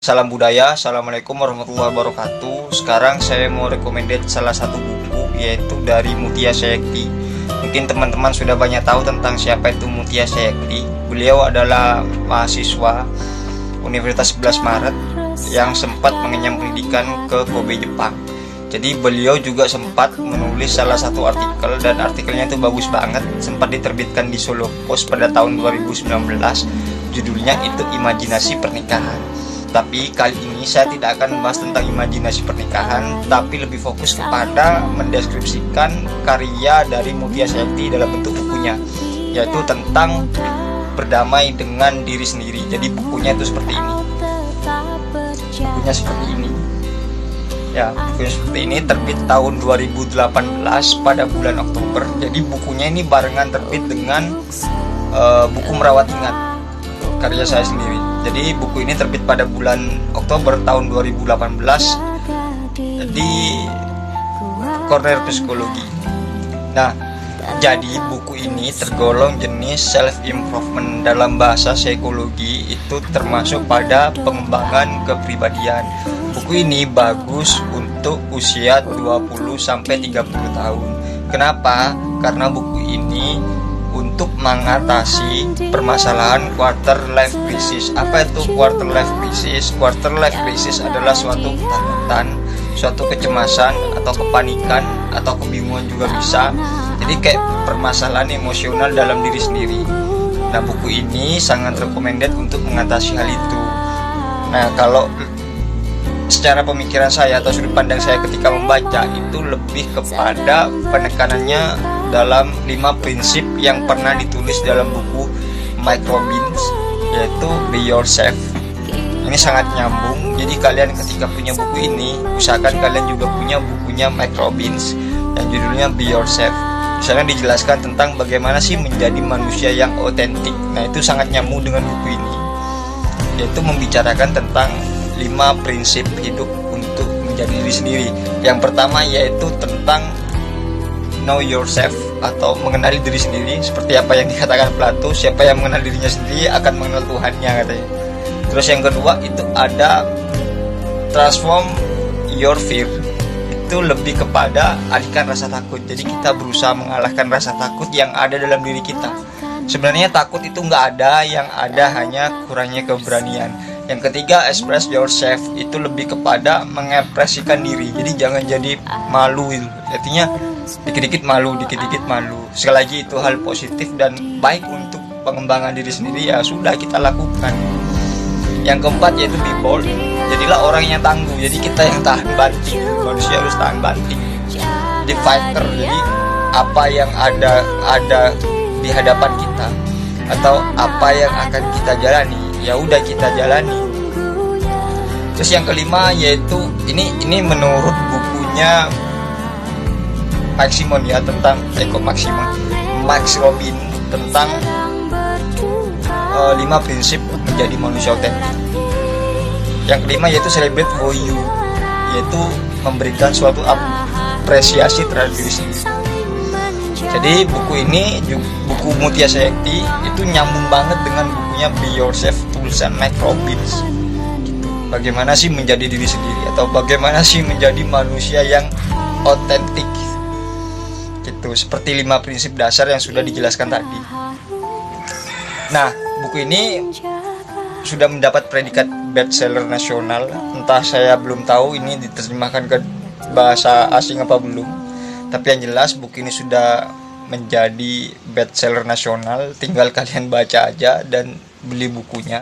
Salam budaya, assalamualaikum warahmatullahi wabarakatuh. Sekarang saya mau recommended salah satu buku, yaitu dari Mutia Sayekti. Mungkin teman-teman sudah banyak tahu tentang siapa itu Mutia Sayekti. Beliau adalah mahasiswa Universitas 11 Maret yang sempat mengenyam pendidikan ke Kobe, Jepang. Jadi beliau juga sempat menulis salah satu artikel, dan artikelnya itu bagus banget. Sempat diterbitkan di Solo Post pada tahun 2019. Judulnya itu Imajinasi Pernikahan. Tapi kali ini saya tidak akan membahas tentang imajinasi pernikahan, tapi lebih fokus kepada mendeskripsikan karya dari Mutia Sayekti dalam bentuk bukunya, yaitu tentang berdamai dengan diri sendiri. Jadi bukunya itu seperti ini. Bukunya seperti ini. Ya, bukunya seperti ini, terbit tahun 2018 pada bulan Oktober. Jadi bukunya ini barengan terbit dengan buku Merawat Ingat, karya saya sendiri. Jadi buku ini terbit pada bulan Oktober tahun 2018 di Corner Psikologi. Nah, jadi buku ini tergolong jenis self improvement. Dalam bahasa psikologi itu termasuk pada pengembangan kepribadian. Buku ini bagus untuk usia 20 sampai 30 tahun. Kenapa? Karena buku ini untuk mengatasi permasalahan quarter life crisis. Apa itu quarter life crisis? Quarter life crisis adalah suatu ketakutan, suatu kecemasan atau kepanikan atau kebingungan juga bisa. Jadi kayak permasalahan emosional dalam diri sendiri. Nah, buku ini sangat recommended untuk mengatasi hal itu. Nah, kalau secara pemikiran saya atau sudut pandang saya ketika membaca itu lebih kepada penekanannya dalam 5 prinsip yang pernah ditulis dalam buku Mike Robbins, yaitu Be Yourself. Ini sangat nyambung. Jadi kalian ketika punya buku ini, usahakan kalian juga punya bukunya Mike Robbins yang judulnya Be Yourself. Di sana dijelaskan tentang bagaimana sih menjadi manusia yang otentik. Nah, itu sangat nyambung dengan buku ini, yaitu membicarakan tentang 5 prinsip hidup untuk menjadi diri sendiri. Yang pertama yaitu tentang know yourself atau mengenali diri sendiri. Seperti apa yang dikatakan Plato, siapa yang mengenal dirinya sendiri akan mengenal Tuhannya, katanya. Terus yang kedua itu ada transform your fear. Itu lebih kepada alihkan rasa takut. Jadi kita berusaha mengalahkan rasa takut yang ada dalam diri kita. Sebenarnya takut itu nggak ada, yang ada hanya kurangnya keberanian. Yang ketiga, express yourself, itu lebih kepada mengekspresikan diri. Jadi jangan jadi malu itu. Artinya dikit-dikit malu, dikit-dikit malu. Sekali lagi itu hal positif dan baik untuk pengembangan diri sendiri, ya sudah kita lakukan. Yang keempat yaitu be bold. Jadilah orang yang tangguh. Jadi kita yang tahan banting. Manusia harus tahan banting. Jadi fighter. Jadi apa yang ada di hadapan kita atau apa yang akan kita jalani, ya udah kita jalani. Terus yang kelima yaitu ini menurut bukunya Maximum, ya, tentang Max Robin, tentang 5 prinsip menjadi manusia otentik. Yang kelima yaitu celebrate for you, yaitu memberikan suatu apresiasi terhadap diri sendiri. Jadi buku ini, buku Mutia Sayekti itu nyambung banget dengan bukunya Be Yourself tulisan Mike Robbins. Bagaimana sih menjadi diri sendiri atau bagaimana sih menjadi manusia yang otentik. Gitu, seperti 5 prinsip dasar yang sudah dijelaskan tadi. Nah, buku ini sudah mendapat predikat bestseller nasional. Entah, saya belum tahu ini diterjemahkan ke bahasa asing apa belum. Tapi yang jelas buku ini sudah menjadi bestseller nasional. Tinggal kalian baca aja dan beli bukunya.